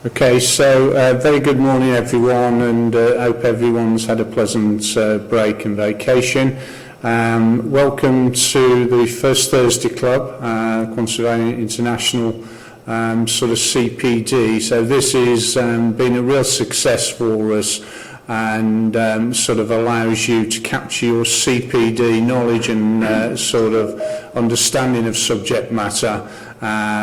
Okay, so very good morning everyone, and hope everyone's had a pleasant break and vacation. Welcome to the First Thursday Club, Quantitative International sort of CPD. So this has been a real success for us, and sort of allows you to capture your CPD knowledge and sort of understanding of subject matter,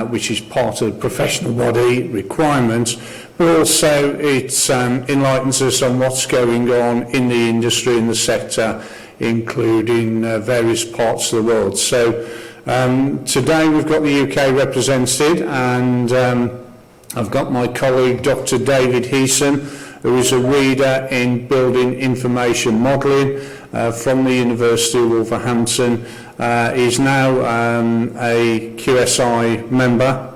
which is part of the professional body requirements, but also it enlightens us on what's going on in the industry, in the sector, including various parts of the world. So today we've got the UK represented, and I've got my colleague Dr. David Heesom, who is a reader in building information modelling from the University of Wolverhampton. He's now a QSI member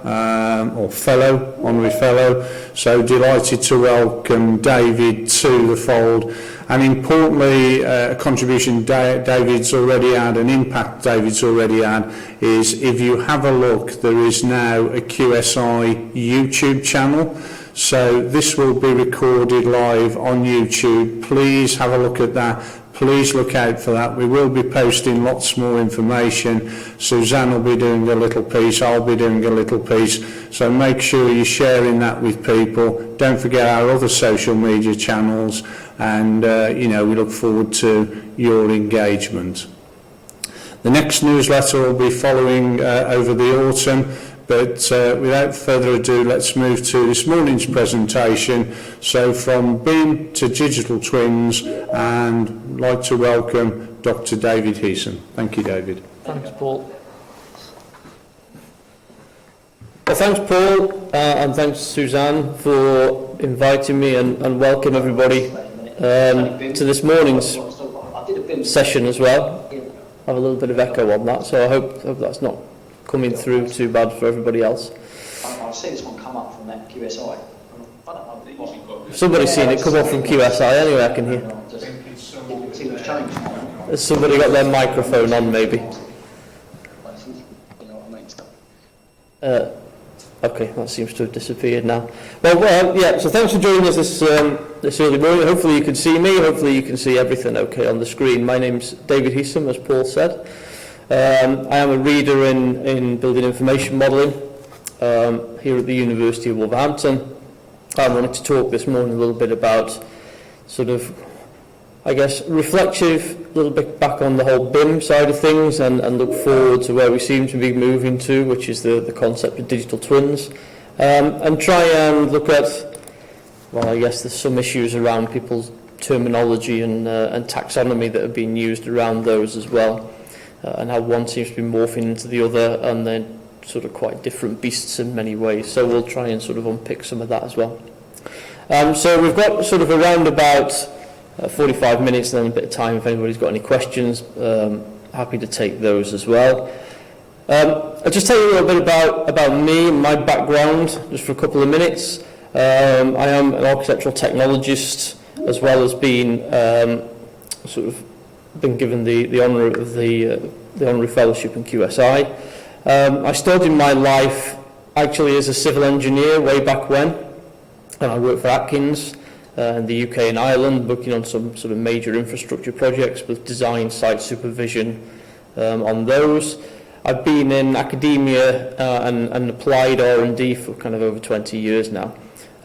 or fellow, honorary fellow, so delighted to welcome David to the fold. And importantly, a contribution David's already had, an impact David's already had, is if you have a look, there is now a QSI YouTube channel. So this will be recorded live on YouTube. Please have a look at that. Please look out for that. We will be posting lots more information. Suzanne will be doing a little piece. I'll be doing a little piece. So make sure you're sharing that with people. Don't forget our other social media channels. And, you know, we look forward to your engagement. The next newsletter will be following over the autumn. But without further ado, let's move to this morning's presentation. So from BIM to digital twins, and I'd like to welcome Dr. David Heesom. Thank you, David. Thanks, Paul. Well, thanks, Paul, and thanks, Suzanne, for inviting me, and welcome everybody to this morning's session as well. I have a little bit of echo on that, so I hope that's not coming through too bad for everybody else. I've seen this one come up from that QSI. Somebody's seen it come up from QSI anyway, I can hear. Has somebody got their microphone on, maybe? Okay, that seems to have disappeared now. Well, yeah, so thanks for joining us this early morning. Hopefully you can see me, hopefully you can see everything okay on the screen. My name's David Heesom, as Paul said. I am a reader in building information modelling here at the University of Wolverhampton. I wanted to talk this morning a little bit about sort of, I guess, reflective, a little bit back on the whole BIM side of things, and look forward to where we seem to be moving to, which is the concept of digital twins, and try and look at, well, I guess there's some issues around people's terminology and taxonomy that have been used around those as well. And how one seems to be morphing into the other, and then sort of quite different beasts in many ways. So we'll try and sort of unpick some of that as well. So we've got sort of around about 45 minutes and then a bit of time if anybody's got any questions. Happy to take those as well. I'll just tell you a little bit about me and my background, just for a couple of minutes. I am an architectural technologist, as well as being sort of been given the honour of the honorary fellowship in QSI. I started my life actually as a civil engineer way back when, and I worked for Atkins in the UK and Ireland, working on some sort of major infrastructure projects with design, site supervision on those. I've been in academia and applied R&D for kind of over 20 years now.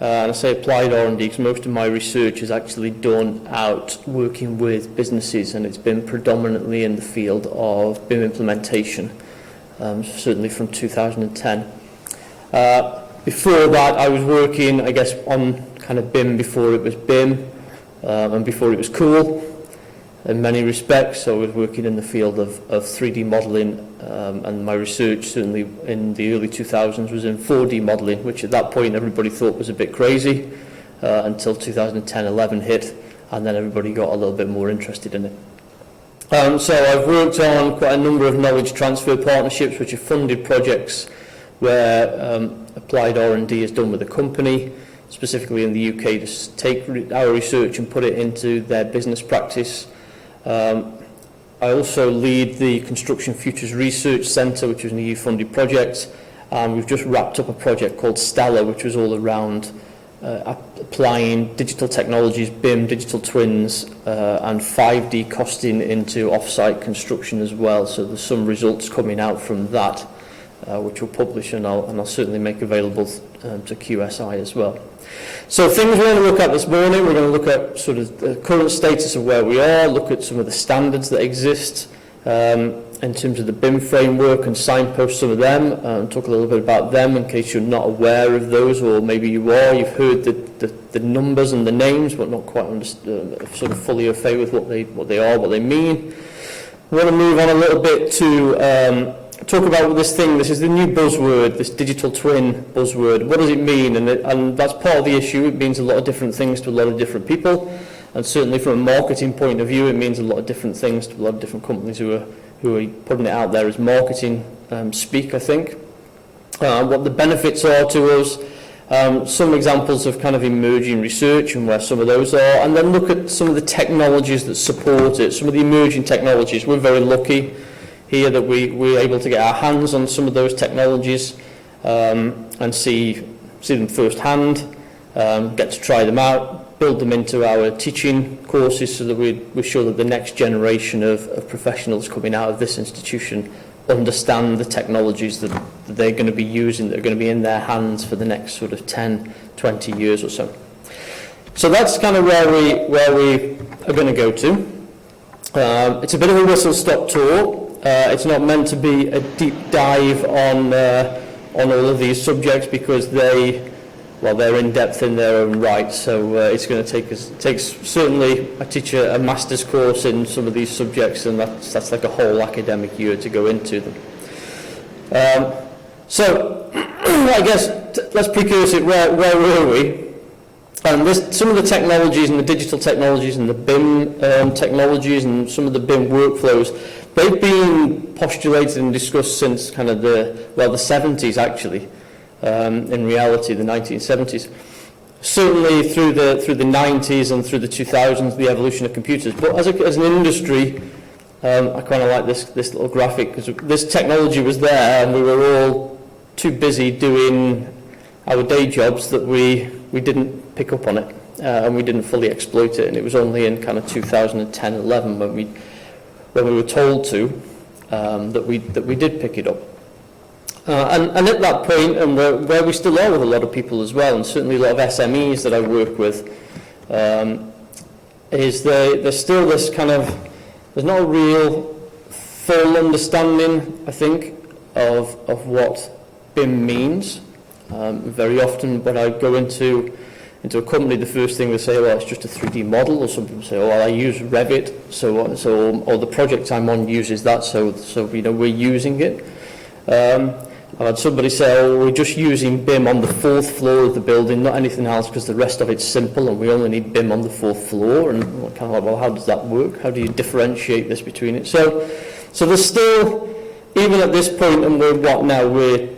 And I say applied R&D because most of my research is actually done out working with businesses, and it's been predominantly in the field of BIM implementation, certainly from 2010. Before that, I was working, I guess, on kind of BIM before it was BIM, and before it was cool in many respects. So I was working in the field of 3D modelling, and my research certainly in the early 2000s was in 4D modelling, which at that point everybody thought was a bit crazy, until 2010-11 hit, and then everybody got a little bit more interested in it. So I've worked on quite a number of knowledge transfer partnerships, which are funded projects where applied R&D is done with a company, specifically in the UK, to take our research and put it into their business practice. I also lead the Construction Futures Research Centre, which is an EU-funded project, And we've just wrapped up a project called Stella, which was all around applying digital technologies, BIM, digital twins, and 5D costing into off-site construction as well. So there's some results coming out from that, which we'll publish, and I'll certainly make available to QSI as well. So things we're going to look at this morning, we're going to look at sort of the current status of where we are, look at some of the standards that exist in terms of the BIM framework and signpost some of them, and talk a little bit about them in case you're not aware of those, or maybe you are, you've heard the numbers and the names but not quite sort of fully au fait with what they are, what they mean. We want to move on a little bit to talk about this is the new buzzword, this digital twin buzzword. What does it mean? And that's part of the issue. It means a lot of different things to a lot of different people, and certainly from a marketing point of view it means a lot of different things to a lot of different companies who are putting it out there as marketing speak, I think. What the benefits are to us, some examples of kind of emerging research and where some of those are, and then look at some of the technologies that support it, some of the emerging technologies. We're very lucky here that we're able to get our hands on some of those technologies and see them firsthand, get to try them out, build them into our teaching courses so that we're sure that the next generation of professionals coming out of this institution understand the technologies that they're going to be using, that are going to be in their hands for the next sort of 10, 20 years or so. So that's kind of where we are going to go to. It's a bit of a whistle-stop tour. It's not meant to be a deep dive on all of these subjects because they're in depth in their own right. So it's going to takes certainly I teach a master's course in some of these subjects, and that's like a whole academic year to go into them. So I guess let's precurse it. Where were we? Some of the technologies and the digital technologies and the BIM technologies and some of the BIM workflows, they've been postulated and discussed since kind of the 70s actually. In reality, the 1970s. Certainly through the 90s and through the 2000s, the evolution of computers. But as an industry, I kind of like this little graphic because this technology was there and we were all too busy doing our day jobs that we didn't pick up on it and we didn't fully exploit it. And it was only in kind of 2010-11 when we were told to that we did pick it up. And at that point, and where we still are with a lot of people as well, and certainly a lot of SMEs that I work with, is there's still this kind of, there's not a real full understanding, I think, of what BIM means. Very often when I go into a company, the first thing they say, well, it's just a 3D model, or some people say, oh, well, I use Revit, or the project I'm on uses that, so we're using it. I had somebody say, oh, we're just using BIM on the 4th floor of the building, not anything else, because the rest of it's simple and we only need BIM on the 4th floor. And I'm kind of like, well, how does that work? How do you differentiate this between it? So there's still, even at this point, and we're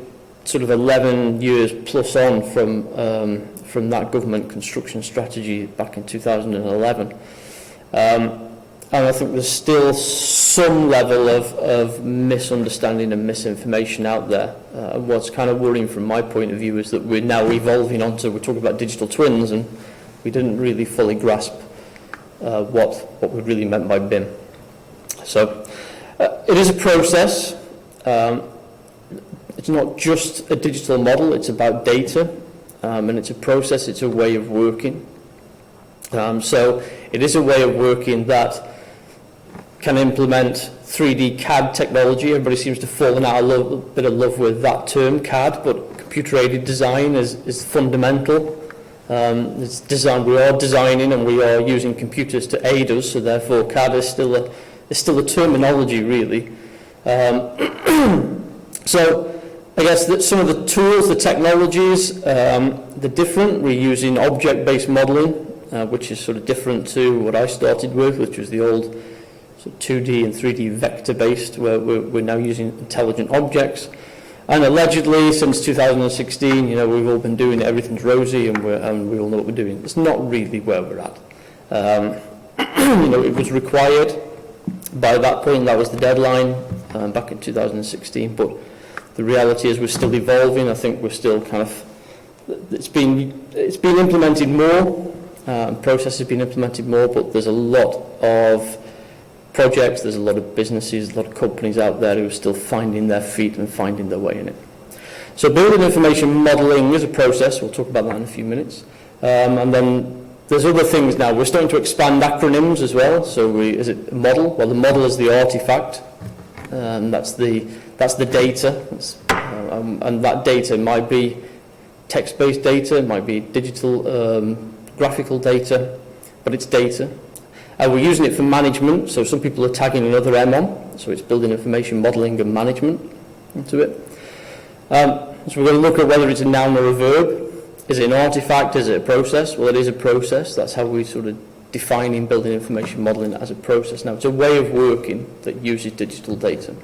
sort of 11 years plus on from that government construction strategy back in 2011. And I think there's still some level of misunderstanding and misinformation out there. What's kind of worrying from my point of view is that we're now evolving onto, we're talking about digital twins, and we didn't really fully grasp what we really meant by BIM. So it is a process. It's not just a digital model, it's about data, and it's a process, it's a way of working. So it is a way of working that can implement 3D CAD technology. Everybody seems to have fallen out a little bit of love with that term, CAD, but computer-aided design is fundamental. It's design. We are designing and we are using computers to aid us, so therefore CAD is still a terminology, really. So I guess that some of the tools, the technologies, they're different. We're using object-based modeling, which is sort of different to what I started with, which was the old sort of 2D and 3D vector-based, where we're now using intelligent objects. And allegedly, since 2016, we've all been doing it, everything's rosy, and we all know what we're doing. It's not really where we're at. It was required by that point, that was the deadline back in 2016, but The reality is we're still evolving. I think we're still kind of, it's been implemented more, process has been implemented more, but there's a lot of projects, there's a lot of businesses, a lot of companies out there who are still finding their feet and finding their way in it. So building information modelling is a process. We'll talk about that in a few minutes. And then there's other things now. We're starting to expand acronyms as well. So is it model? Well, the model is the artifact. That's the data. And that data might be text-based data, it might be digital graphical data, but it's data. We're using it for management, so some people are tagging another M on, so it's building information modelling and management into it. So we're going to look at whether it's a noun or a verb. Is it an artifact? Is it a process? Well, it is a process. That's how we sort of defining building information modelling as a process. Now, it's a way of working that uses digital data.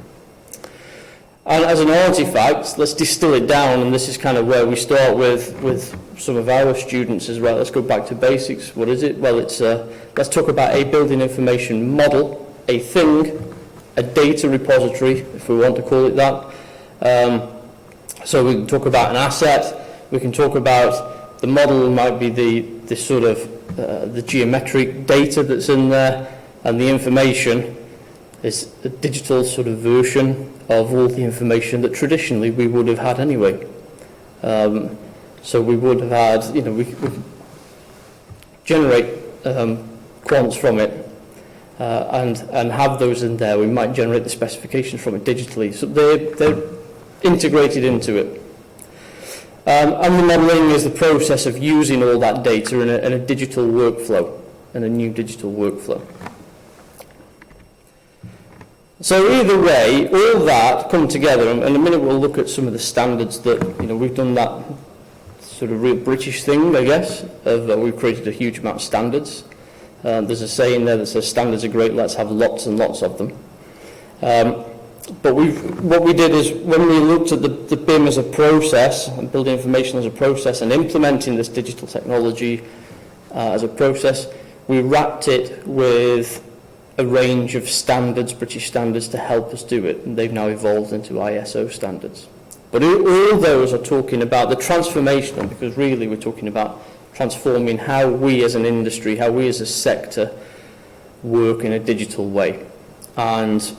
And as an artifact, let's distill it down, and this is kind of where we start with some of our students as well. Let's go back to basics. What is it? Well, it's let's talk about a building information model, a thing, a data repository, if we want to call it that. So we can talk about an asset. We can talk about the model might be the sort of the geometric data that's in there, and the information is a digital sort of version of all the information that traditionally we would have had anyway. So we would have had, we could generate quants from it and have those in there. We might generate the specifications from it digitally. So they're integrated into it. And the modelling is the process of using all that data in a digital workflow, in a new digital workflow. So either way, all that come together, and in a minute we'll look at some of the standards that, we've done that sort of real British thing, I guess, of we've created a huge amount of standards. There's a saying there that says standards are great, let's have lots and lots of them. But what we did is, when we looked at the BIM as a process, and building information as a process, and implementing this digital technology as a process, we wrapped it with a range of standards, British standards, to help us do it, and they've now evolved into ISO standards. But all those are talking about the transformation, because really we're talking about transforming how we as an industry, how we as a sector work in a digital way. And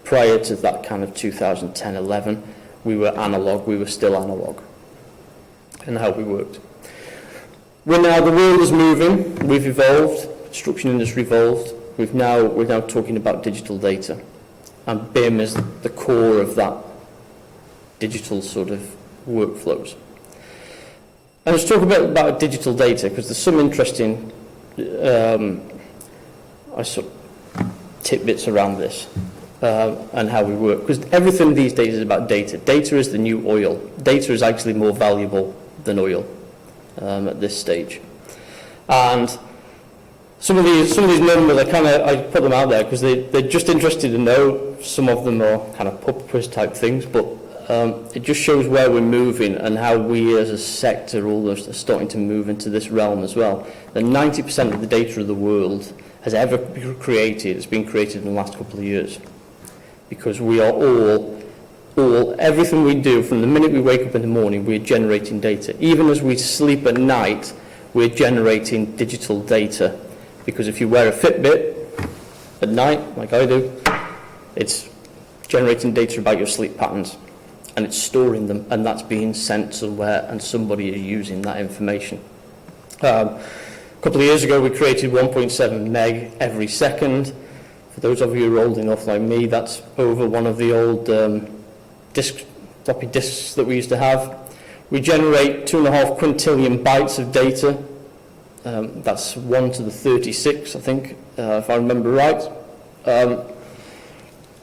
prior to that kind of 2010-11, we were analog, we were still analog in how we worked. The world is moving, we've evolved, construction industry evolved, we're now talking about digital data, and BIM is the core of that digital sort of workflows. And let's talk a bit about digital data, because there's some interesting tidbits around this and how we work. Because everything these days is about data. Data is the new oil. Data is actually more valuable than oil at this stage. And some of these numbers, I put them out there because they're just interested to know. Some of them are kind of pub quiz type things, but it just shows where we're moving and how we as a sector all are starting to move into this realm as well. That 90% of the data of the world has ever been created, has been created in the last couple of years. Because we are everything we do, from the minute we wake up in the morning, we're generating data. Even as we sleep at night, we're generating digital data. Because if you wear a Fitbit at night, like I do, it's generating data about your sleep patterns, and it's storing them, and that's being sent somewhere, and somebody is using that information. A couple of years ago, we created 1.7 meg every second. For those of you who are old enough like me, that's over one of the old floppy disks that we used to have. We generate 2.5 quintillion bytes of data. That's 1 to the 36, I think, if I remember right.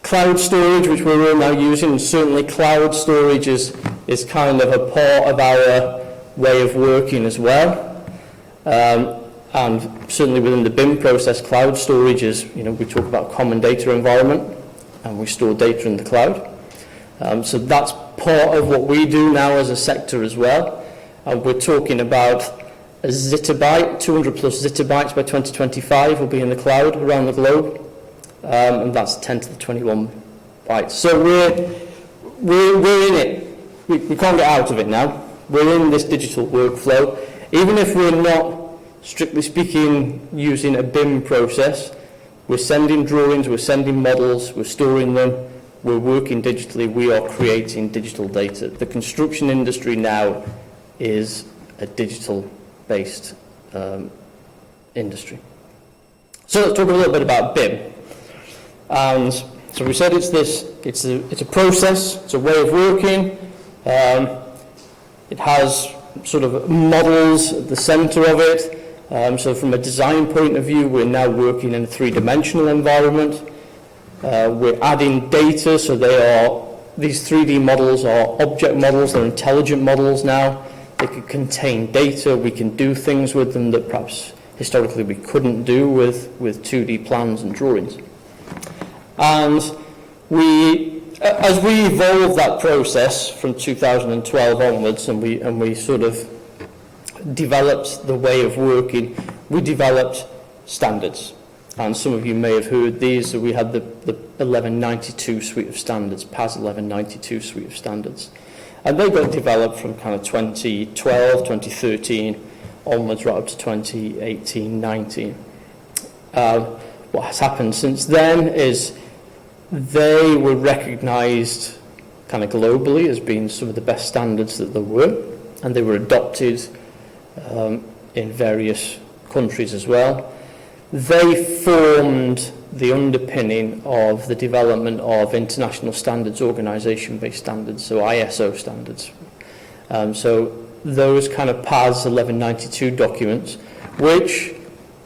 Cloud storage, which we're all now using, and certainly cloud storage is kind of a part of our way of working as well. And certainly within the BIM process, cloud storage is, we talk about common data environment, and we store data in the cloud. So that's part of what we do now as a sector as well. And we're talking about a zettabyte, 200 plus zettabytes by 2025 will be in the cloud around the globe. And that's 10 to the 21 bytes. So we're in it. We can't get out of it now. We're in this digital workflow. Even if we're not, strictly speaking, using a BIM process, we're sending drawings, we're sending models, we're storing them, we're working digitally, we are creating digital data. The construction industry now is a digital-based industry. So let's talk a little bit about BIM. And so we said it's a process, it's a way of working. It has sort of models at the center of it. So from a design point of view, we're now working in a three-dimensional environment. We're adding data, so these 3D models are object models, they're intelligent models now. They can contain data, we can do things with them that perhaps historically we couldn't do with 2D plans and drawings. And as we evolved that process from 2012 onwards, and we sort of developed the way of working, we developed standards. And some of you may have heard these. So we had the 1192 suite of standards, PAS 1192 suite of standards. And they got developed from kind of 2012, 2013 onwards, right up to 2018, 19. What has happened since then is they were recognised kind of globally as being some of the best standards that there were, and they were adopted in various countries as well. They formed the underpinning of the development of international standards, organisation-based standards, so ISO standards. So those kind of PAS 1192 documents, which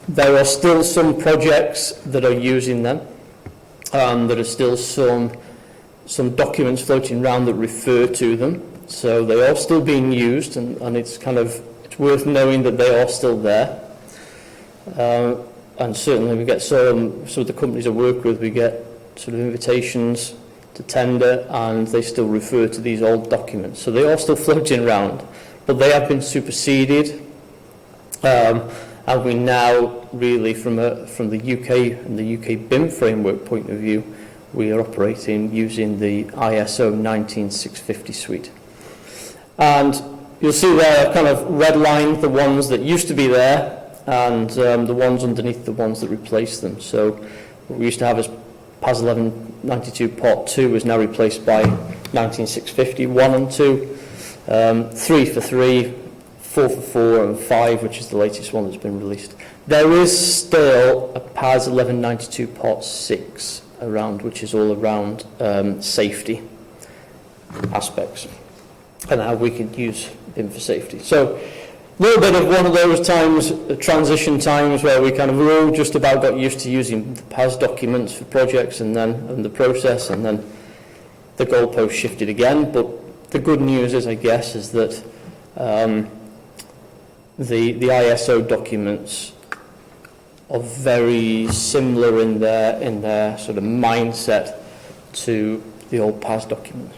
there are still some projects that are using them. There are still some documents floating around that refer to them. So they are still being used, and it's worth knowing that they are still there. And certainly we get some of the companies I work with, we get sort of invitations to tender, and they still refer to these old documents. So they are still floating around, but they have been superseded. And we now really, from the UK and the UK BIM framework point of view, we are operating using the ISO 19650 suite. And you'll see there I've kind of redlined the ones that used to be there, and the ones underneath the ones that replaced them. So what we used to have as PAS 1192 Part 2 is now replaced by 19650 1 and 2, 3 for 3, 4 for 4, and 5, which is the latest one that's been released. There is still a PAS 1192 Part 6 around, which is all around safety aspects and how we can use BIM for safety. So a little bit of one of those times, transition times, where we kind of all just about got used to using the PAS documents for projects and the process, and then the goalpost shifted again. But the good news is, I guess, is that the ISO documents are very similar in their sort of mindset to the old PAS documents.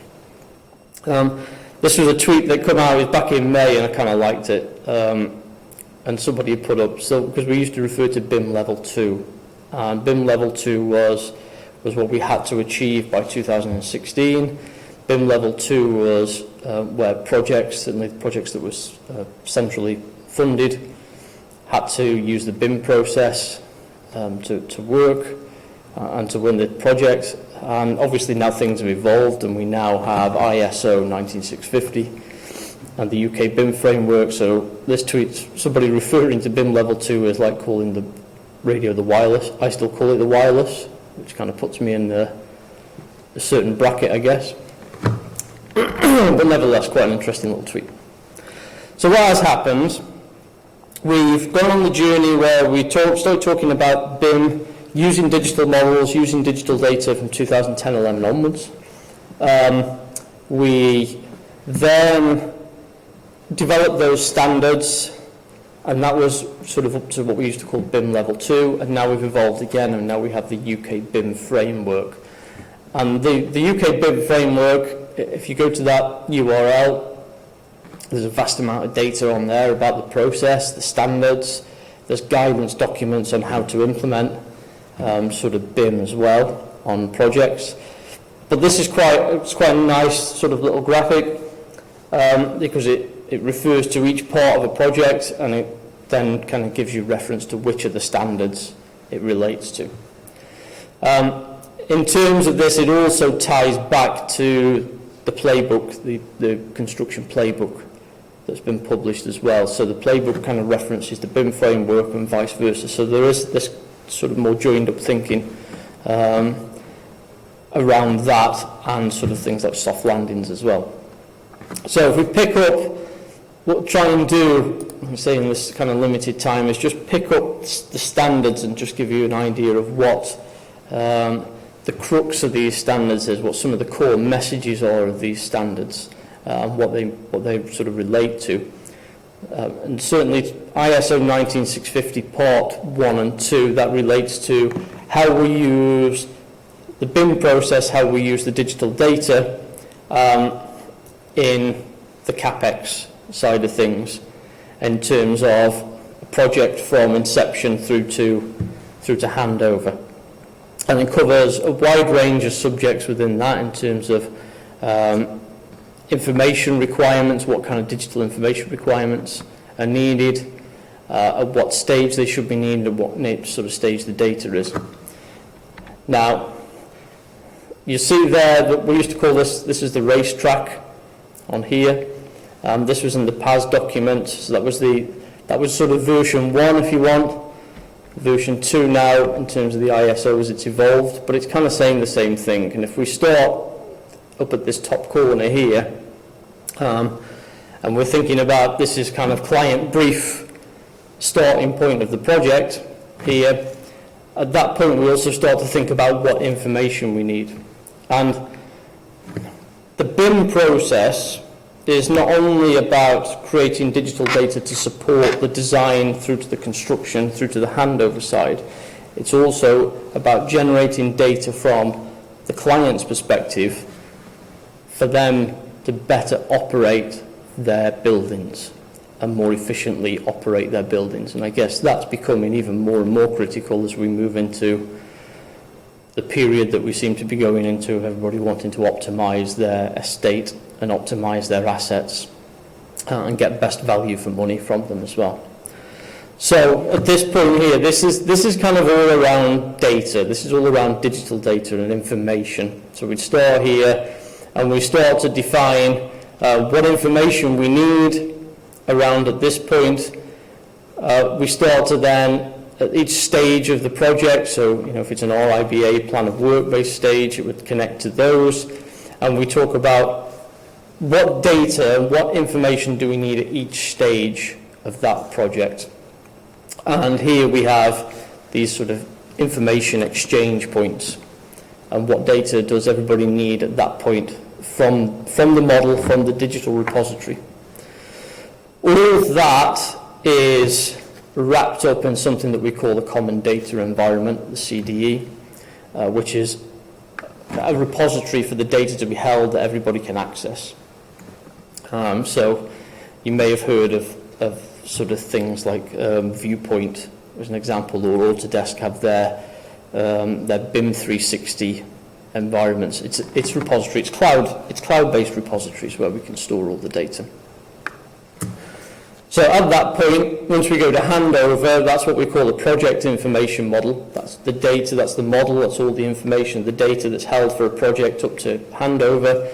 This was a tweet that came out back in May, and I kind of liked it. And somebody put up, so because we used to refer to BIM level 2, and BIM level 2 was what we had to achieve by 2016. BIM level 2 was where projects, and the projects that was centrally funded, had to use the BIM process to work and to win the project. And obviously now things have evolved, and we now have ISO 19650 and the UK BIM framework. So this tweet, somebody referring to BIM level 2 is like calling the radio the wireless. I still call it the wireless, which kind of puts me in a certain bracket, I guess. But nevertheless, quite an interesting little tweet. So what has happened? We've gone on the journey where we started talking about BIM, using digital models, using digital data from 2010-11 onwards. We then developed those standards, and that was sort of up to what we used to call BIM level 2, and now we've evolved again, and now we have the UK BIM framework. And the UK BIM framework, if you go to that URL, there's a vast amount of data on there about the process, the standards. There's guidance documents on how to implement sort of BIM as well on projects. But this is quite a nice sort of little graphic because it refers to each part of a project, and it then kind of gives you reference to which of the standards it relates to. In terms of this, it also ties back to the playbook, the construction playbook that's been published as well. So the playbook kind of references the BIM framework and vice versa. So there is this sort of more joined up thinking around that, and sort of things like soft landings as well. So if we pick up, what we'll try and do, I'm saying this kind of limited time, is just pick up the standards and just give you an idea of what the crux of these standards is, what some of the core messages are of these standards, and what they sort of relate to. And certainly ISO 19650 Part 1 and 2, that relates to how we use the BIM process, how we use the digital data in the CapEx side of things, in terms of a project from inception through to handover. And it covers a wide range of subjects within that, in terms of information requirements, what kind of digital information requirements are needed, at what stage they should be needed, at what sort of stage the data is. Now, you see there that we used to call this is the racetrack on here. This was in the PAS document, so that was sort of version 1, if you want. Version 2 now, in terms of the ISOs, it's evolved, but it's kind of saying the same thing. And if we start up at this top corner here, and we're thinking about this is kind of client brief starting point of the project here, at that point we also start to think about what information we need. And the BIM process is not only about creating digital data to support the design through to the construction, through to the handover side. It's also about generating data from the client's perspective for them to better operate their buildings and more efficiently operate their buildings. And I guess that's becoming even more and more critical as we move into the period that we seem to be going into, of everybody wanting to optimise their estate and optimise their assets and get best value for money from them as well. So at this point here, this is kind of all around data. This is all around digital data and information. So we'd start here and we start to define what information we need around at this point. We start to then, at each stage of the project, so if it's an RIBA plan of work based stage, it would connect to those, and we talk about what data, what information do we need at each stage of that project. And here we have these sort of information exchange points, and what data does everybody need at that point from the model, from the digital repository. All of that is wrapped up in something that we call the Common Data Environment, the CDE, which is a repository for the data to be held that everybody can access. So you may have heard of sort of things like Viewpoint as an example, or Autodesk have their BIM 360 environments. It's repository, it's cloud-based repositories where we can store all the data. So at that point, once we go to handover, that's what we call a project information model. That's the data, that's the model, that's all the information, the data that's held for a project up to handover.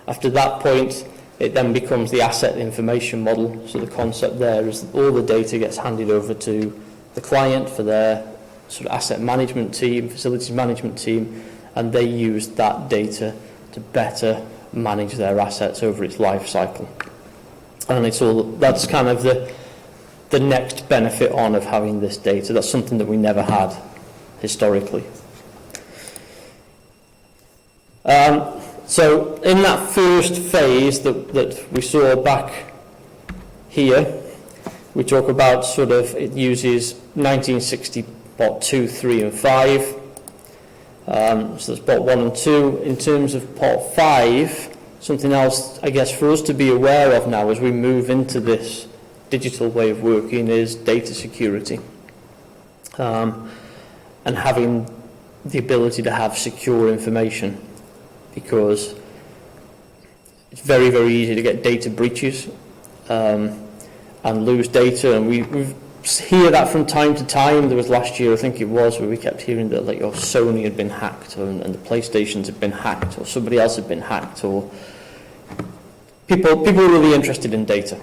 After that point, it then becomes the asset information model. So the concept there is that all the data gets handed over to the client for their sort of asset management team, facilities management team, and they use that data to better manage their assets over its life cycle. And that's kind of the next benefit of having this data. That's something that we never had historically. So in that first phase that we saw back here, we talk about sort of, it uses 1960 Part 2, 3 and 5. So that's Part 1 and 2. In terms of Part 5, something else, I guess, for us to be aware of now as we move into this digital way of working is data security. And having the ability to have secure information. because it's very, very easy to get data breaches and lose data, and we hear that from time to time. There was last year, I think it was, where we kept hearing that like Sony had been hacked, and the PlayStations had been hacked, or somebody else had been hacked, or people are really interested in data.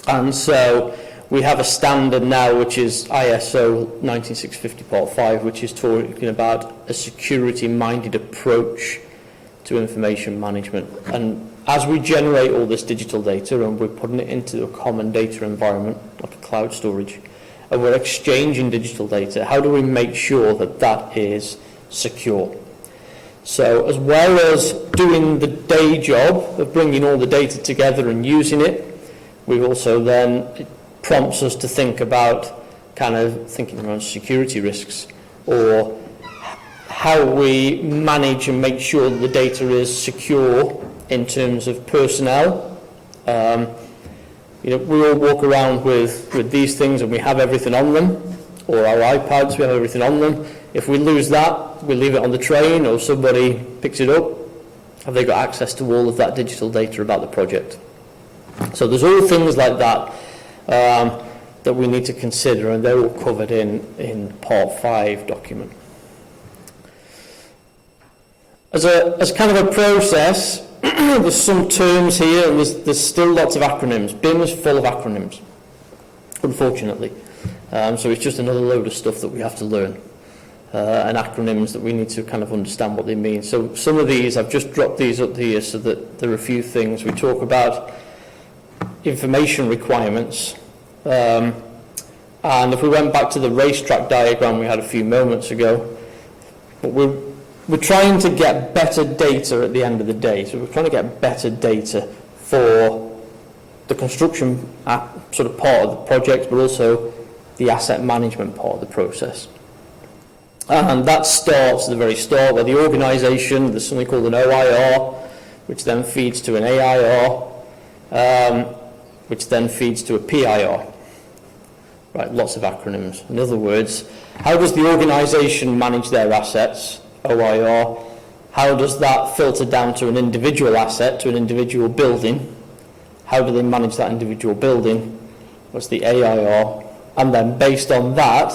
And so we have a standard now which is ISO 19650 Part 5, which is talking about a security-minded approach to information management. And as we generate all this digital data and we're putting it into a common data environment, like cloud storage, and we're exchanging digital data, how do we make sure that that is secure? So as well as doing the day job of bringing all the data together and using it, we also then, it prompts us to think about kind of thinking around security risks, or how we manage and make sure that the data is secure in terms of personnel. We all walk around with these things and we have everything on them, or our iPads, we have everything on them. If we lose that, we leave it on the train or somebody picks it up, have they got access to all of that digital data about the project? So there's all things like that that we need to consider, and they're all covered in Part 5 document. As kind of a process, there's some terms here, and there's still lots of acronyms. BIM is full of acronyms, unfortunately. So it's just another load of stuff that we have to learn, and acronyms that we need to kind of understand what they mean. So some of these, I've just dropped these up here so that there are a few things. We talk about information requirements, and if we went back to the racetrack diagram we had a few moments ago, we're trying to get better data at the end of the day. So we're trying to get better data for the construction sort of part of the project, but also the asset management part of the process. And that starts at the very start where the organisation, there's something called an OIR, which then feeds to an AIR, which then feeds to a PIR. Right, lots of acronyms. In other words, how does the organisation manage their assets? OIR. How does that filter down to an individual asset, to an individual building? How do they manage that individual building? What's the AIR? And then based on that,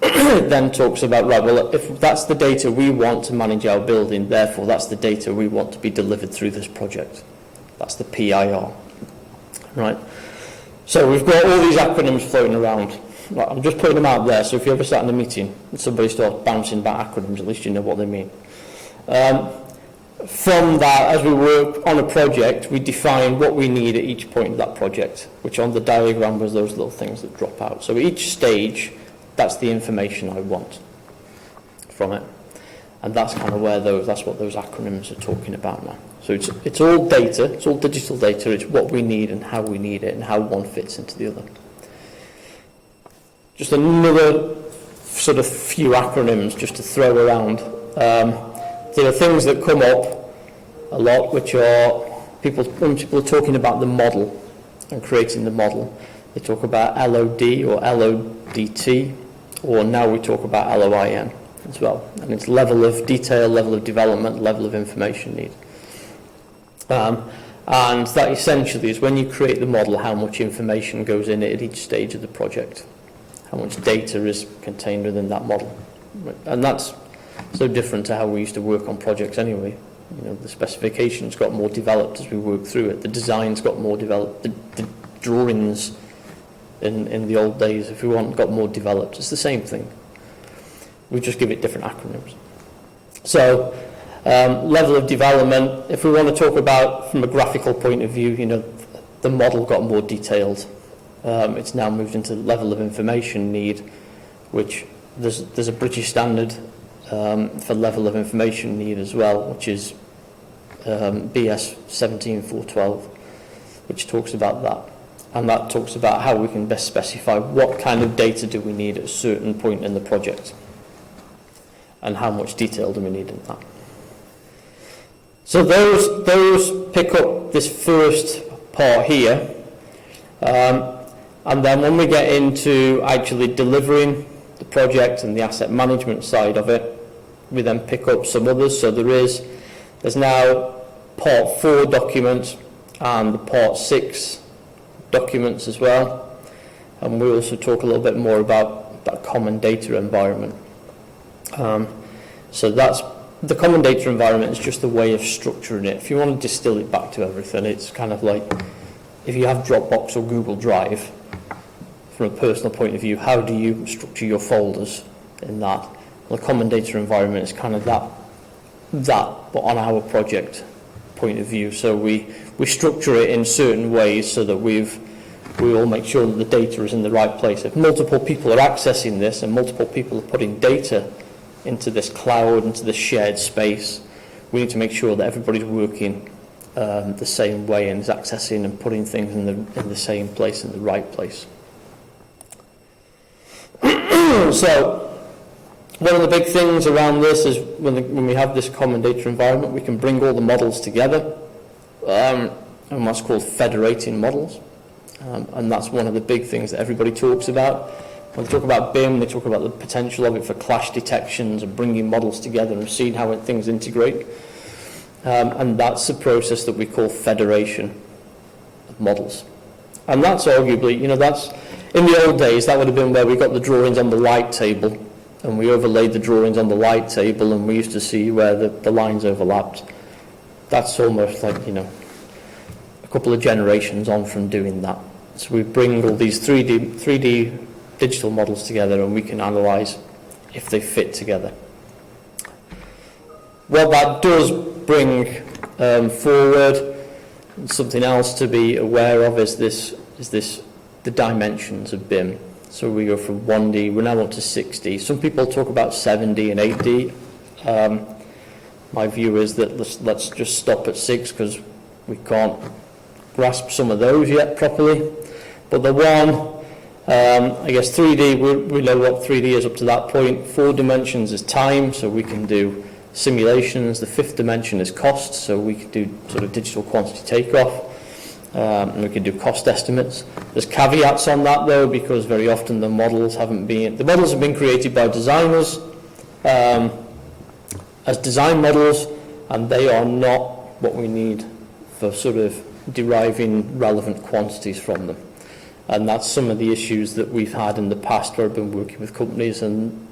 it then talks about, right, well, if that's the data we want to manage our building, therefore that's the data we want to be delivered through this project. That's the PIR. Right? So we've got all these acronyms floating around. Right, I'm just putting them out there, so if you ever sat in a meeting and somebody starts bouncing back acronyms, at least you know what they mean. From that, as we work on a project, we define what we need at each point of that project, which on the diagram was those little things that drop out. So each stage, that's the information I want from it. And that's kind of where that's what those acronyms are talking about now. So it's all data, it's all digital data, it's what we need and how we need it and how one fits into the other. Just another sort of few acronyms just to throw around. There are things that come up a lot, which are when people are talking about the model and creating the model. They talk about LOD or LODT, or now we talk about LOIN as well. And it's level of detail, level of development, level of information need. And that essentially is when you create the model, how much information goes in it at each stage of the project. How much data is contained within that model. And that's so different to how we used to work on projects anyway. The specifications got more developed as we worked through it. The designs got more developed. The drawings in the old days, if we want, got more developed. It's the same thing. We just give it different acronyms. So, level of development, if we want to talk about from a graphical point of view, the model got more detailed. It's now moved into level of information need, which there's a British standard for level of information need as well, which is BS 17412, which talks about that. And that talks about how we can best specify what kind of data do we need at a certain point in the project and how much detail do we need in that. So those pick up this first part here. And then when we get into actually delivering the project and the asset management side of it, we then pick up some others. So there is There's now Part 4 documents and the Part 6 documents as well. And we'll also talk a little bit more about that common data environment. So that's the common data environment is just a way of structuring it. If you want to distill it back to everything, it's kind of like if you have Dropbox or Google Drive, from a personal point of view, how do you structure your folders in that? Well, the common data environment is kind of that, but on our project point of view. So we structure it in certain ways so that we all make sure that the data is in the right place. If multiple people are accessing this and multiple people are putting data into this cloud, into this shared space, we need to make sure that everybody's working the same way and is accessing and putting things in the same place, in the right place. So one of the big things around this is when we have this common data environment, we can bring all the models together, and what's called federating models. And that's one of the big things that everybody talks about. When they talk about BIM, they talk about the potential of it for clash detections and bringing models together and seeing how things integrate. And that's the process that we call federation of models. And that's arguably, that's in the old days, that would have been where we got the drawings on the light table and we overlaid the drawings on the light table and we used to see where the lines overlapped. That's almost like, a couple of generations on from doing that. So we bring all these 3D digital models together and we can analyse if they fit together. What that does bring forward, and something else to be aware of is the dimensions of BIM. So we go from 1D, we're now up to 6D. Some people talk about 7D and 8D. My view is that let's just stop at 6 because we can't grasp some of those yet properly. But the one, I guess 3D, we know what 3D is up to that point. 4 dimensions is time, so we can do simulations. The 5th dimension is cost, so we can do sort of digital quantity takeoff. And we can do cost estimates. There's caveats on that though, because very often the models have been created by designers as design models, and they are not what we need for sort of deriving relevant quantities from them. And that's some of the issues that we've had in the past where I've been working with companies, and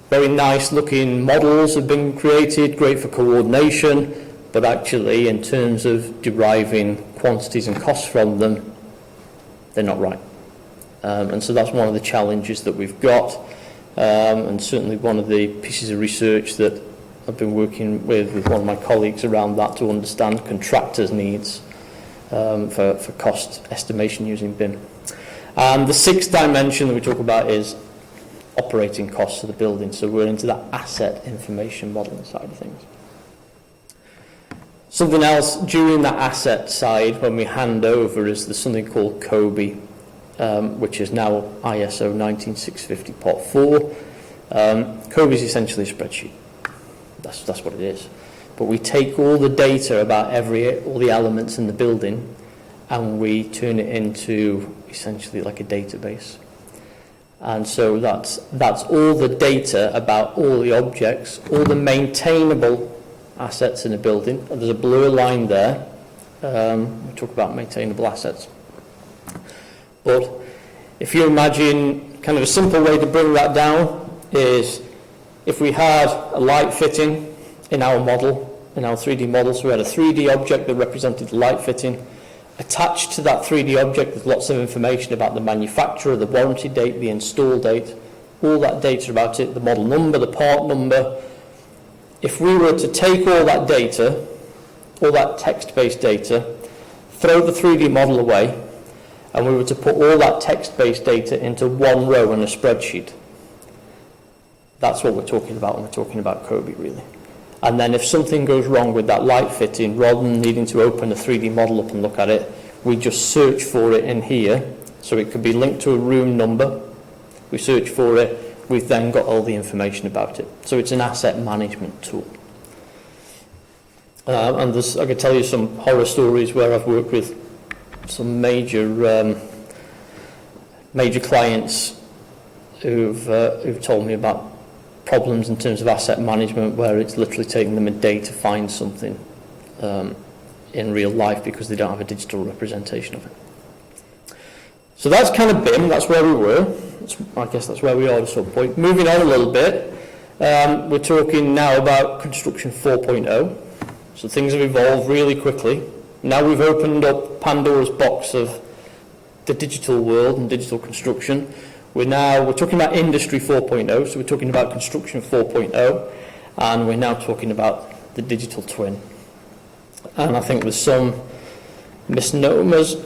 very nice looking models have been created, great for coordination, but actually in terms of deriving quantities and costs from them, they're not right. And so that's one of the challenges that we've got, and certainly one of the pieces of research that I've been working with one of my colleagues around that to understand contractors' needs for cost estimation using BIM. And the 6th dimension that we talk about is operating costs of the building, so we're into that asset information modelling side of things. Something else during that asset side, when we hand over, is there's something called COBE, which is now ISO 19650 Part 4. COBE is essentially a spreadsheet. That's what it is. But we take all the data about all the elements in the building, and we turn it into essentially like a database. And so that's all the data about all the objects, all the maintainable assets in a building. And there's a blue line there. We talk about maintainable assets. But if you imagine kind of a simple way to bring that down is if we had a light fitting in our model, in our 3D model, so we had a 3D object that represented the light fitting. Attached to that 3D object, there's lots of information about the manufacturer, the warranty date, the install date, all that data about it, the model number, the part number. If we were to take all that data, all that text-based data, throw the 3D model away, and we were to put all that text-based data into one row in a spreadsheet, that's what we're talking about when we're talking about COBE, really. And then if something goes wrong with that light fitting, rather than needing to open a 3D model up and look at it, we just search for it in here. So it could be linked to a room number. We search for it. We've then got all the information about it. So it's an asset management tool. And I could tell you some horror stories where I've worked with some major clients who've told me about problems in terms of asset management where it's literally taking them a day to find something in real life because they don't have a digital representation of it. So that's kind of BIM, that's where we were. I guess that's where we are at some point. Moving on a little bit, we're talking now about construction 4.0. So things have evolved really quickly. Now we've opened up Pandora's box of the digital world and digital construction. We're talking about industry 4.0, so we're talking about construction 4.0, and we're now talking about the digital twin. And I think there's some misnomers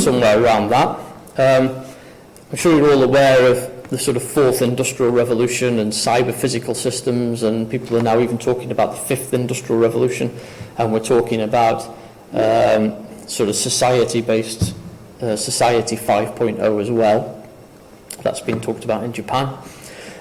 somewhere around that. I'm sure you're all aware of the sort of fourth industrial revolution and cyber physical systems, and people are now even talking about the fifth industrial revolution, and we're talking about sort of society-based Society 5.0 as well. That's been talked about in Japan.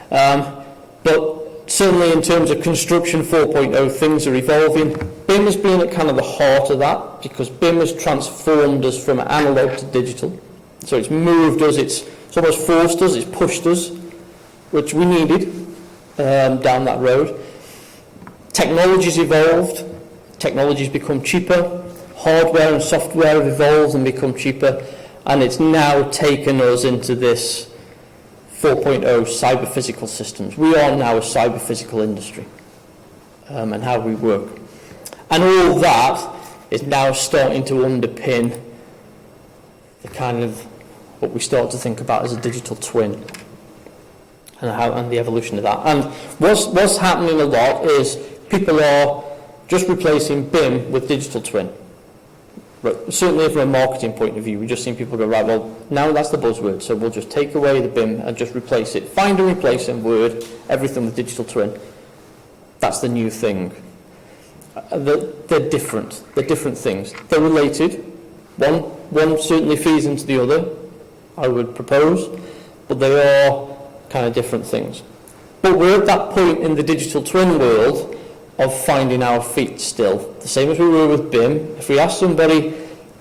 But certainly in terms of construction 4.0, things are evolving. BIM has been at kind of the heart of that, because BIM has transformed us from analog to digital. So it's moved us, it's almost forced us, it's pushed us, which we needed down that road. Technology's evolved, technology's become cheaper, hardware and software have evolved and become cheaper, and it's now taken us into this 4.0 cyber physical systems. We are now a cyber physical industry and how we work. And all that is now starting to underpin the kind of what we start to think about as a digital twin and the evolution of that. And what's happening a lot is people are just replacing BIM with digital twin. Right. Certainly from a marketing point of view, we've just seen people go, right, well, now that's the buzzword, so we'll just take away the BIM and just replace it. Find and replace in Word, everything with digital twin. That's the new thing. They're different. They're different things. They're related. One certainly feeds into the other, I would propose, but they are kind of different things. But we're at that point in the digital twin world of finding our feet still. The same as we were with BIM. If we asked somebody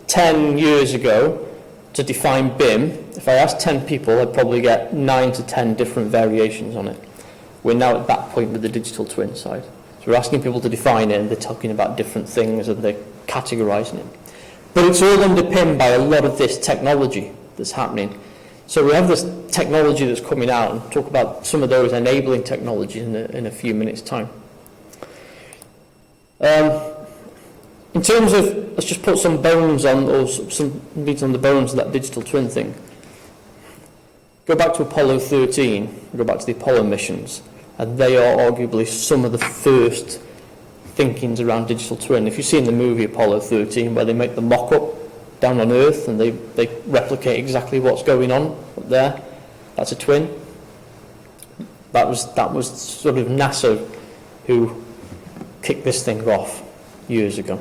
10 years ago to define BIM, if I asked 10 people, I'd probably get 9 to 10 different variations on it. We're now at that point with the digital twin side. So we're asking people to define it, and they're talking about different things, and they're categorising it. But it's all underpinned by a lot of this technology that's happening. So we have this technology that's coming out, and talk about some of those enabling technologies in a few minutes' time. In terms of, let's just put some bones on, or some meat on the bones of that digital twin thing. Go back to Apollo 13, go back to the Apollo missions, and they are arguably some of the first thinkings around digital twin. If you've seen the movie Apollo 13, where they make the mock-up down on Earth, and they replicate exactly what's going on up there, that's a twin. That was sort of NASA who kicked this thing off years ago.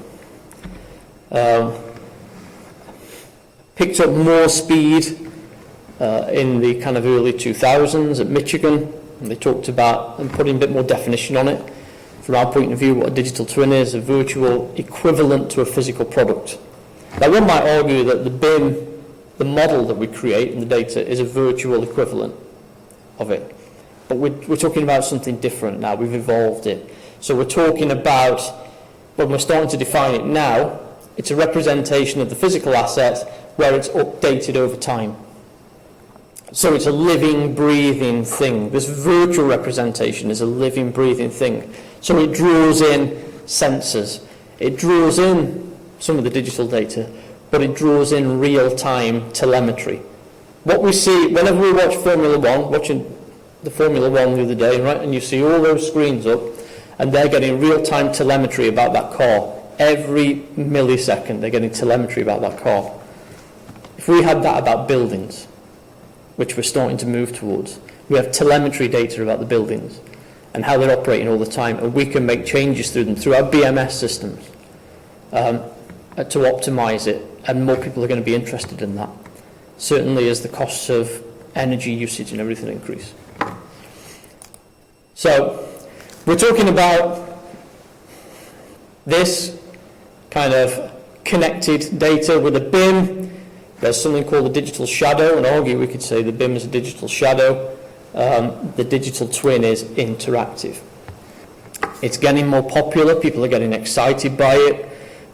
Picked up more speed in the kind of early 2000s at Michigan, and they talked about and putting a bit more definition on it. From our point of view, what a digital twin is, a virtual equivalent to a physical product. Now, one might argue that the BIM, the model that we create in the data, is a virtual equivalent of it. But we're talking about something different now. We've evolved it. So we're talking about, when we're starting to define it now, it's a representation of the physical asset where it's updated over time. So it's a living, breathing thing. This virtual representation is a living, breathing thing. So it draws in sensors. It draws in some of the digital data, but it draws in real-time telemetry. What we see, whenever we watch Formula One, watching the Formula One the other day, right, and you see all those screens up, and they're getting real-time telemetry about that car. Every millisecond, they're getting telemetry about that car. If we had that about buildings, which we're starting to move towards, we have telemetry data about the buildings and how they're operating all the time, and we can make changes through them, through our BMS systems, to optimise it, and more people are going to be interested in that. Certainly as the costs of energy usage and everything increase. So, we're talking about this kind of connected data with a BIM. There's something called a digital shadow, and argue we could say the BIM is a digital shadow. the digital twin is interactive. It's getting more popular, people are getting excited by it.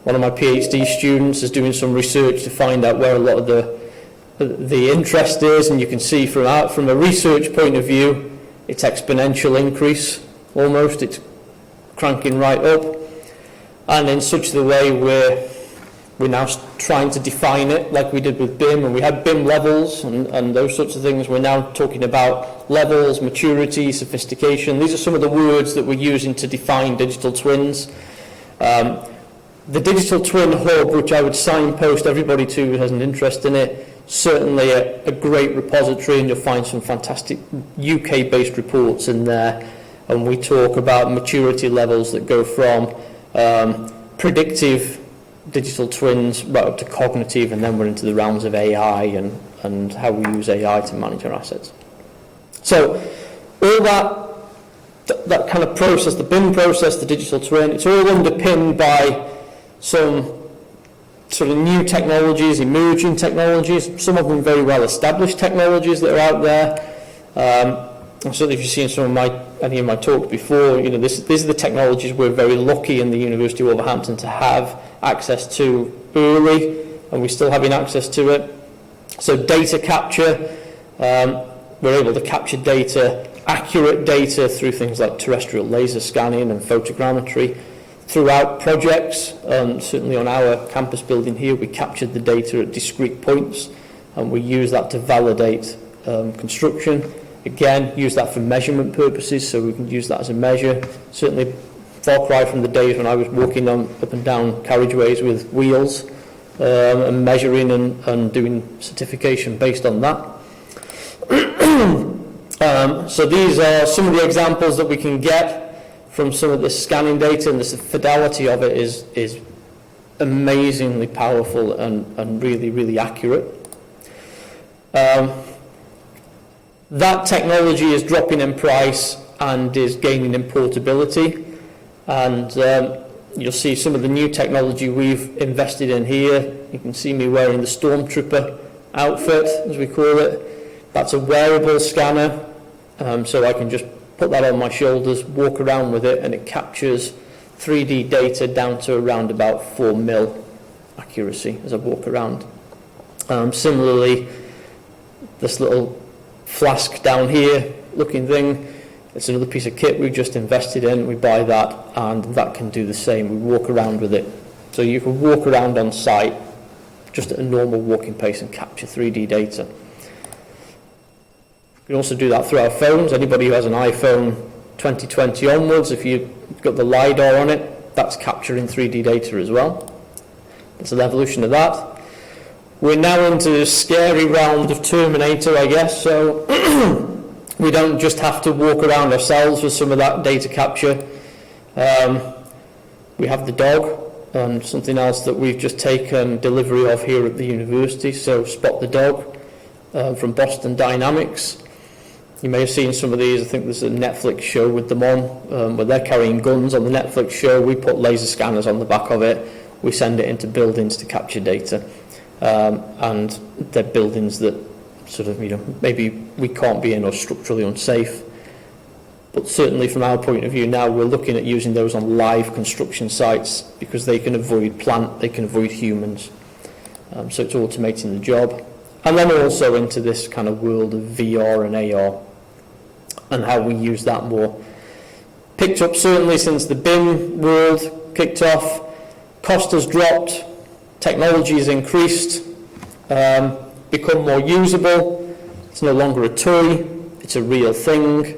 One of my PhD students is doing some research to find out where a lot of the interest is, and you can see from a research point of view, it's exponential increase, almost, it's cranking right up. And in such the way we're now trying to define it like we did with BIM, and we had BIM levels and those sorts of things. We're now talking about levels, maturity, sophistication. These are some of the words that we're using to define digital twins. The Digital Twin Hub, which I would signpost everybody to who has an interest in it, certainly a great repository, and you'll find some fantastic UK-based reports in there. And we talk about maturity levels that go from predictive digital twins right up to cognitive, and then we're into the realms of AI and how we use AI to manage our assets. So all that kind of process, the BIM process, the digital twin, it's all underpinned by some sort of new technologies, emerging technologies, some of them very well established technologies that are out there. Certainly if you've seen any of my talks before, these are the technologies we're very lucky in the University of Wolverhampton to have access to early, and we're still having access to it. So data capture, we're able to capture data, accurate data through things like terrestrial laser scanning and photogrammetry throughout projects. Certainly on our campus building here, we captured the data at discrete points, and we use that to validate construction. Again, use that for measurement purposes, so we can use that as a measure. Certainly far cry from the days when I was walking up and down carriageways with wheels and measuring and doing certification based on that. So these are some of the examples that we can get from some of the scanning data, and the fidelity of it is amazingly powerful and really, really accurate. That technology is dropping in price and is gaining in portability, and you'll see some of the new technology we've invested in here. You can see me wearing the Stormtrooper outfit, as we call it. That's a wearable scanner, so I can just put that on my shoulders, walk around with it, and it captures 3D data down to around about 4 mil accuracy as I walk around. Similarly, this little flask down here looking thing, it's another piece of kit we've just invested in. We buy that, and that can do the same. We walk around with it. So you can walk around on site just at a normal walking pace and capture 3D data. You can also do that through our phones. Anybody who has an iPhone 2020 onwards, if you've got the LiDAR on it, that's capturing 3D data as well. It's an evolution of that. We're now into the scary realm of Terminator, I guess, so we don't just have to walk around ourselves with some of that data capture. We have the dog, and something else that we've just taken delivery of here at the university, so Spot the Dog from Boston Dynamics. You may have seen some of these. I think there's a Netflix show with them on, where they're carrying guns on the Netflix show. We put laser scanners on the back of it. We send it into buildings to capture data. And they're buildings that sort of, maybe we can't be in or structurally unsafe. But certainly from our point of view now, we're looking at using those on live construction sites because they can avoid plant, they can avoid humans. So it's automating the job. And then also into this kind of world of VR and AR and how we use that more. Picked up certainly since the BIM world kicked off. Cost has dropped. Technology has increased, become more usable. It's no longer a toy, it's a real thing.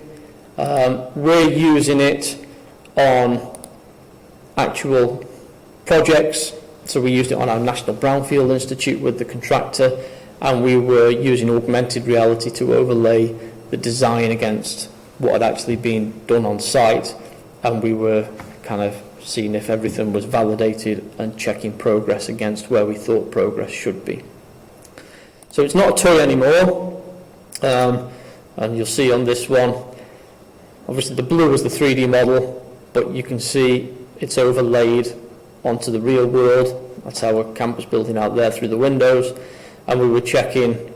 We're using it on actual projects. So we used it on our National Brownfield Institute with the contractor, and we were using augmented reality to overlay the design against what had actually been done on site, and we were kind of seeing if everything was validated and checking progress against where we thought progress should be. So it's not a toy anymore, and you'll see on this one, obviously the blue is the 3D model, but you can see it's overlaid onto the real world. That's our campus building out there through the windows, and we were checking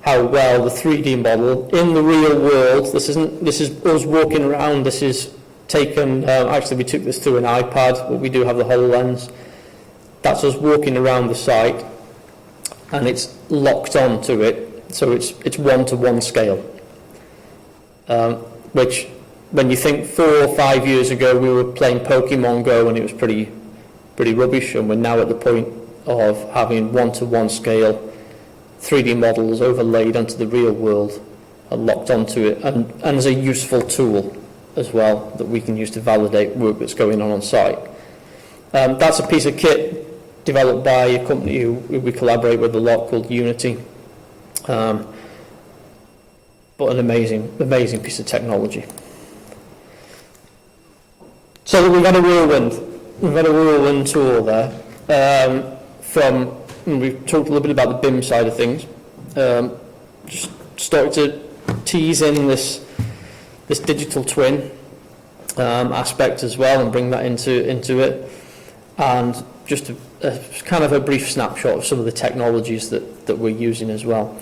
how well the 3D model in the real world, this is us walking around, this is taken, actually we took this through an iPad, but we do have the HoloLens. That's us walking around the site, and it's locked on to it, so it's 1-to-1 scale. Which, when you think 4 or 5 years ago we were playing Pokemon Go and it was pretty rubbish, and we're now at the point of having 1-to-1 scale 3D models overlaid onto the real world and locked onto it, and as a useful tool as well that we can use to validate work that's going on site. That's a piece of kit developed by a company who we collaborate with a lot, called Unity. But an amazing piece of technology. So we've had a whirlwind tour there. We've talked a little bit about the BIM side of things. Just started to tease in this digital twin aspect as well, and bring that into it, and just a kind of a brief snapshot of some of the technologies that we're using as well.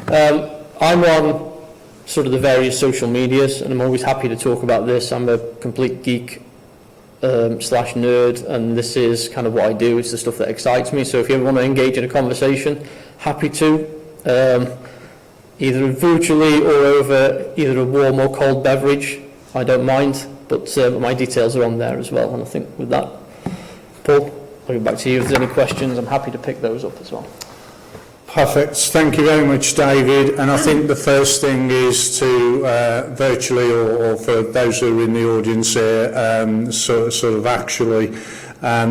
I'm on sort of the various social medias, and I'm always happy to talk about this. I'm a complete geek slash nerd, and this is kind of what I do. It's the stuff that excites me. So if you ever want to engage in a conversation, happy to, either virtually or over either a warm or cold beverage. I don't mind, but my details are on there as well. And I think with that, Paul, I'll go back to you. If there's any questions, I'm happy to pick those up as well. Perfect. Thank you very much, David. And I think the first thing is to virtually, or for those who are in the audience here, sort of actually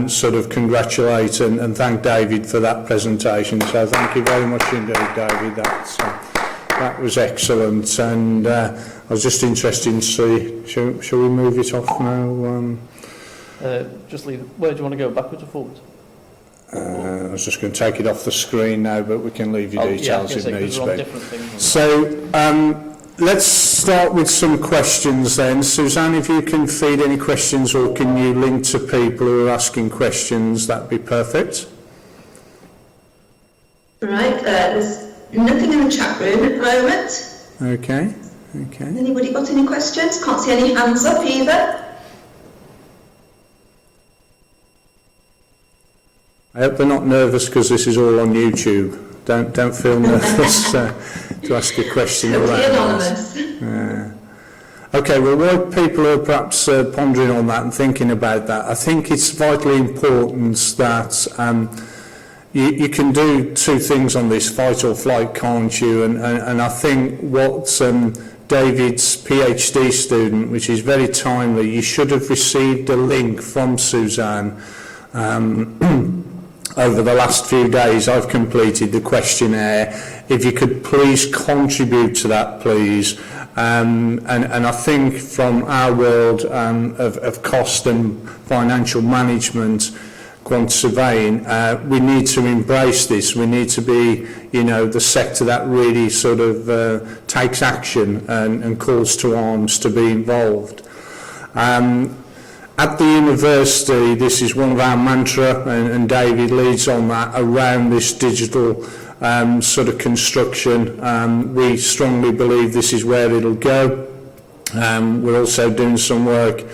sort of congratulate and thank David for that presentation. So thank you very much indeed, David. That was excellent. And I was just interested to see, shall we move it off now? Just leave it. Where do you want to go, backwards or forwards? I was just going to take it off the screen now, but we can leave you details if needs be. So let's start with some questions then. Suzanne, if you can feed any questions, or can you link to people who are asking questions, that'd be perfect. Right, there's nothing in the chat room at the moment. Okay. Anybody got any questions? Can't see any hands up either. I hope they're not nervous because this is all on YouTube. Don't feel nervous to ask a question around that. Okay, well, while people are perhaps pondering on that and thinking about that, I think it's vitally important that you can do two things on this, fight or flight, can't you? And I think what David's PhD student, which is very timely, you should have received a link from Suzanne. Over the last few days I've completed the questionnaire. If you could please contribute to that, please. And I think from our world of cost and financial management, quant surveying, we need to embrace this. We need to be, the sector that really sort of takes action and calls to arms to be involved. At the university, this is one of our mantra, and David leads on that, around this digital sort of construction. We strongly believe this is where it'll go. We're also doing some work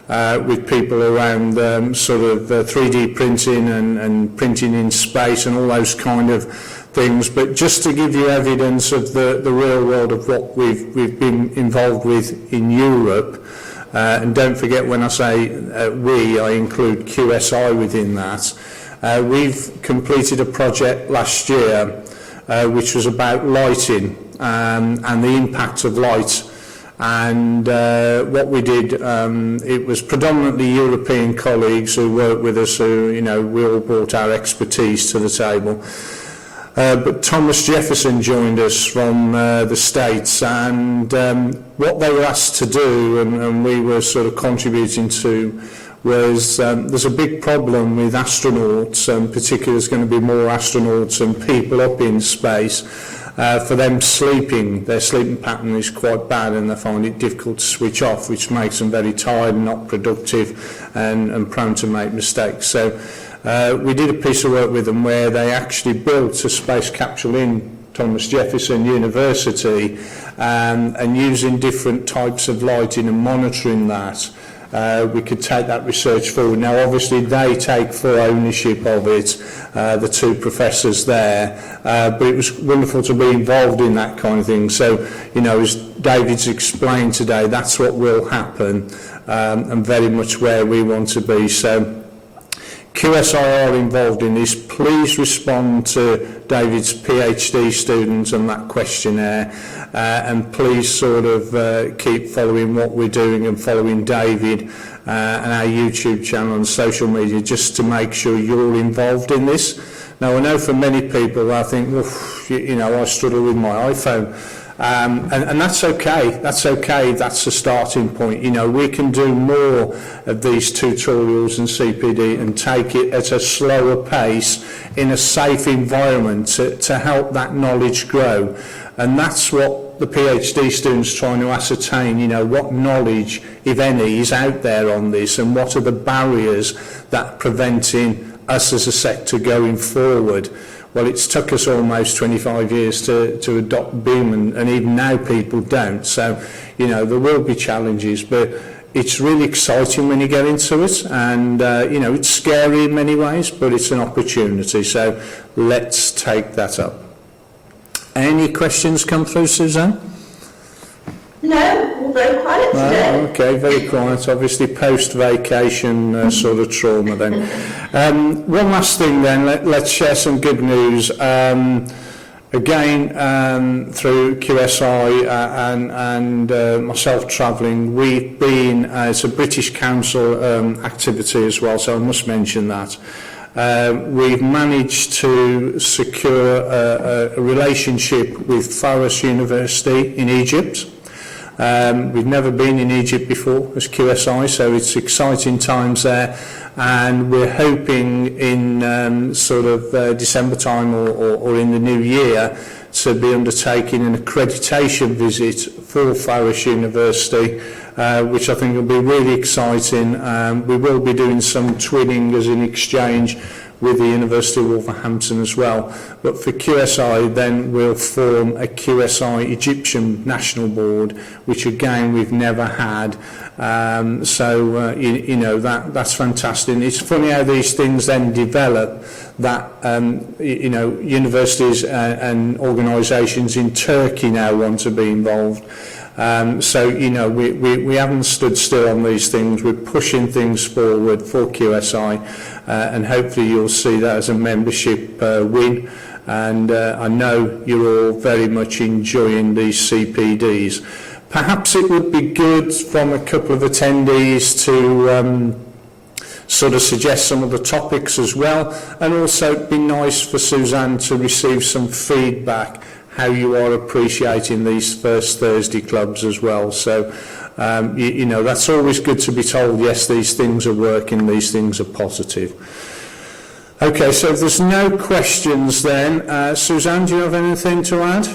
with people around sort of 3D printing and printing in space and all those kind of things. But just to give you evidence of the real world of what we've been involved with in Europe, and don't forget when I say we, I include QSI within that. We've completed a project last year which was about lighting and the impact of light. And what we did, it was predominantly European colleagues who worked with us, who, we all brought our expertise to the table. But Thomas Jefferson joined us from the States, and what they were asked to do, and we were sort of contributing to, was there's a big problem with astronauts, and particularly there's going to be more astronauts and people up in space. For them sleeping, their sleeping pattern is quite bad, and they find it difficult to switch off, which makes them very tired and not productive and prone to make mistakes. So we did a piece of work with them where they actually built a space capsule in Thomas Jefferson University, and using different types of lighting and monitoring that, we could take that research forward. Now, obviously, they take full ownership of it, the two professors there, but it was wonderful to be involved in that kind of thing. So, you know, as David's explained today, that's what will happen, and very much where we want to be. So, QSI are involved in this. Please respond to David's PhD student on that questionnaire, and please sort of keep following what we're doing and following David and our YouTube channel and social media, just to make sure you're all involved in this. Now, I know for many people, I think, well, you know, I struggle with my iPhone. And that's okay, that's the starting point. You know, we can do more of these tutorials and CPD and take it at a slower pace in a safe environment to help that knowledge grow. And that's what the PhD students trying to ascertain, you know, what knowledge, if any, is out there on this, and what are the barriers that are preventing us as a sector going forward. Well, it's took us almost 25 years to adopt BIM, and even now people don't. So, you know, there will be challenges, but it's really exciting when you get into it, and, you know, it's scary in many ways, but it's an opportunity. So let's take that up. Any questions come through, Suzanne? No, we're very quiet today. Okay, very quiet. Obviously, post-vacation sort of trauma then. One last thing then, let's share some good news. Again, through QSI and myself travelling, we've been, it's a British Council activity as well, so I must mention that. We've managed to secure a relationship with Faros University in Egypt. We've never been in Egypt before as QSI, so it's exciting times there, and we're hoping in sort of December time or in the new year to be undertaking an accreditation visit for Faros University, which I think will be really exciting. We will be doing some twinning as an exchange with the University of Wolverhampton as well. But for QSI, then we'll form a QSI Egyptian National Board, which again we've never had. You know, that's fantastic. And it's funny how these things then develop, that you know, universities and organisations in Turkey now want to be involved. So, you know, we haven't stood still on these things. We're pushing things forward for QSI, and hopefully you'll see that as a membership win. And I know you're all very much enjoying these CPDs. Perhaps it would be good from a couple of attendees to sort of suggest some of the topics as well, and also it'd be nice for Suzanne to receive some feedback how you are appreciating these first Thursday clubs as well. So, you know, that's always good to be told, yes, these things are working, these things are positive. Okay, so if there's no questions then, Suzanne, do you have anything to add?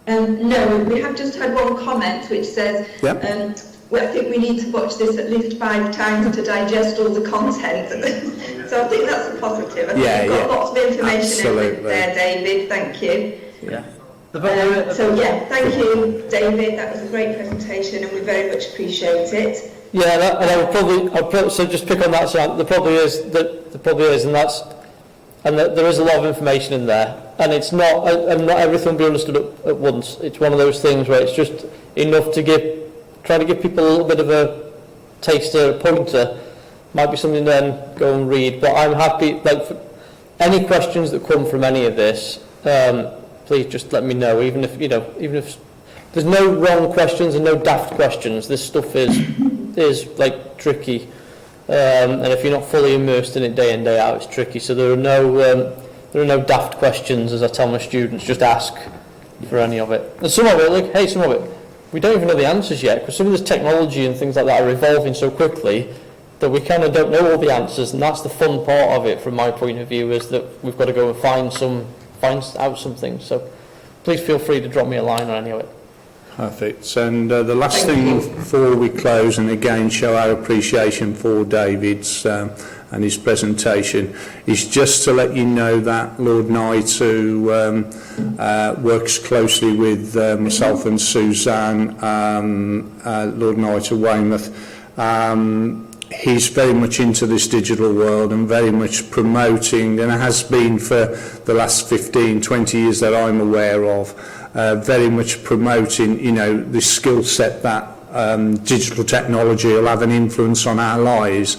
No, we have just had one comment which says, yep. I think we need to watch this at least 5 times to digest all the content. So I think that's a positive. I think you've got lots of information in there, David. Thank you. Yeah. Thank you, David. That was a great presentation, and we very much appreciate it. Yeah, and I'll probably so just pick on that. So there probably is, and there is a lot of information in there, and it's not, and not everything will be understood at once. It's one of those things where it's just enough to try to give people a little bit of a taster, a pointer. Might be something then go and read. But I'm happy. Like, for any questions that come from any of this, please just let me know. Even if there's no wrong questions and no daft questions, this stuff is like tricky, and if you're not fully immersed in it day in day out, it's tricky. So there are no daft questions, as I tell my students. Just ask for any of it. And some of it, we don't even know the answers yet, because some of this technology and things like that are evolving so quickly that we kind of don't know all the answers, and that's the fun part of it from my point of view, is that we've got to go and find out something. So please feel free to drop me a line on any of it. Perfect. And the last thing before we close, and again show our appreciation for David's and his presentation, is just to let you know that Lord Knight, who works closely with myself and Suzanne, Lord Knight of Weymouth, he's very much into this digital world and very much promoting, and has been for the last 15, 20 years that I'm aware of, very much promoting, you know, this skill set that digital technology will have an influence on our lives.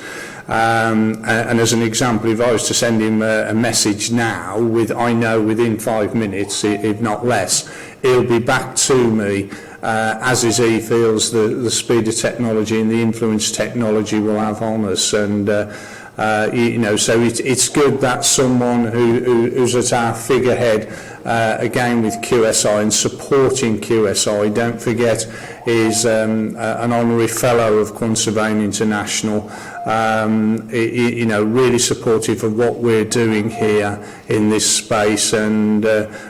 And as an example, if I was to send him a message now, I know within 5 minutes, if not less, he'll be back to me, as is he feels the speed of technology and the influence technology will have on us. And you know, so it's good that someone who's at our figurehead, again with QSI and supporting QSI, don't forget, is an honorary fellow of Quantsurveying International, you know, really supportive of what we're doing here in this space, and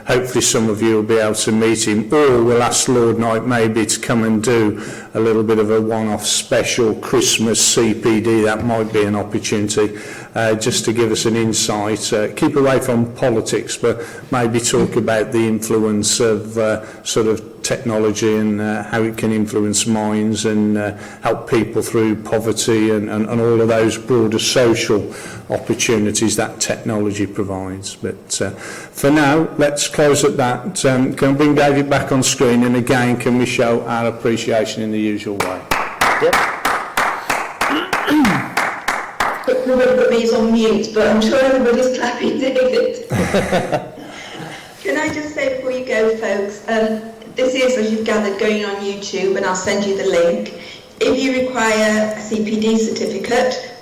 hopefully some of you will be able to meet him, or we'll ask Lord Knight maybe to come and do a little bit of a one-off special Christmas CPD. That might be an opportunity, just to give us an insight. Keep away from politics, but maybe talk about the influence of sort of technology and how it can influence minds and help people through poverty and all of those broader social opportunities that technology provides. But for now, let's close at that. Can we bring David back on screen, and again, can we show our appreciation in the usual way? Yep. Nobody put me on mute, but I'm sure everybody's clapping, David. Can I just say before you go, folks, this is, as you've gathered, going on YouTube, and I'll send you the link. If you require a CPD certificate,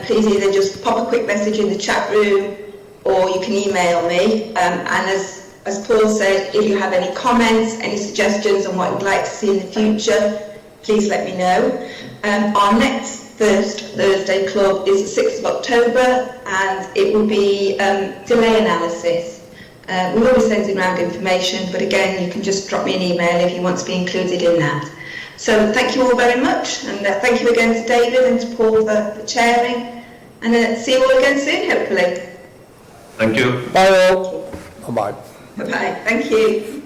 please either just pop a quick message in the chat room, or you can email me. And as Paul said, if you have any comments, any suggestions on what you'd like to see in the future, please let me know. Our next Thursday club is the 6th of October, and it will be delay analysis. We will be sending around information, but again, you can just drop me an email if you want to be included in that. So thank you all very much, and thank you again to David and to Paul for chairing, and see you all again soon, hopefully. Thank you. Bye all. Bye-bye. Bye-bye. Thank you.